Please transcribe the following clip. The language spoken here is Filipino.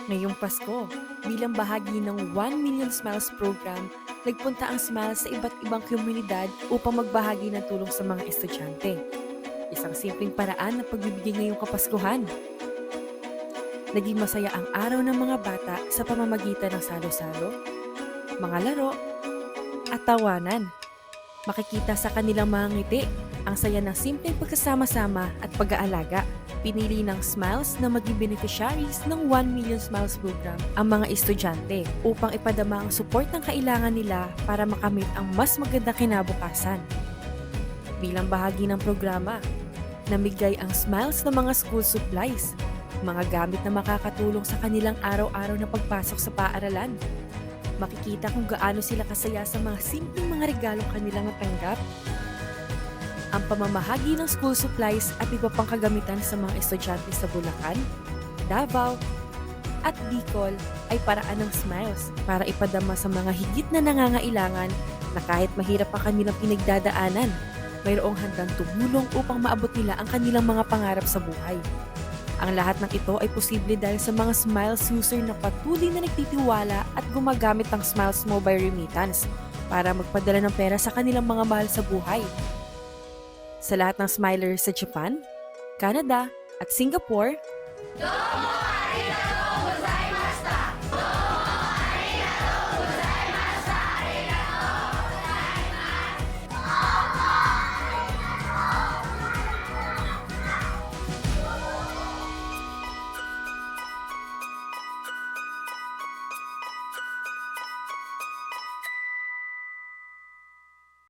Ngayong Pasko, bilang bahagi ng 1 Million Smiles program, nagpunta ang Smiles sa iba't ibang komunidad upang magbahagi ng tulong sa mga estudyante. Isang simpleng paraan ng pagbibigay ngayong Kapaskuhan. Naging masaya ang araw ng mga bata sa pamamagitan ng salo-salo, mga laro, at tawanan. Makikita sa kanilang mga ngiti ang saya ng simpleng pagkasama-sama at pag-aalaga. Pinili ng Smiles na maging beneficiaries ng 1 Million Smiles program ang mga estudyante upang ipadama ang support ng kailangan nila para makamit ang mas magandang kinabukasan. Bilang bahagi ng programa, namigay ang Smiles ng mga school supplies, mga gamit na makakatulong sa kanilang araw-araw na pagpasok sa paaralan. Makikita kung gaano sila kasaya sa mga simpleng mga regalong kanilang natanggap. Ang pamamahagi ng school supplies at iba pang kagamitan sa mga estudyante sa Bulacan, Davao, at Bicol ay paraan ng Smiles para ipadama sa mga higit na nangangailangan na kahit mahirap ang kanilang pinagdadaanan, mayroong handang tumulong upang maabot nila ang kanilang mga pangarap sa buhay. Ang lahat ng ito ay posible dahil sa mga Smiles user na patuloy na nagtitiwala at gumagamit ng Smiles Mobile Remittance para magpadala ng pera sa kanilang mga mahal sa buhay. Sa lahat ng Smilers sa Japan, Canada, at Singapore,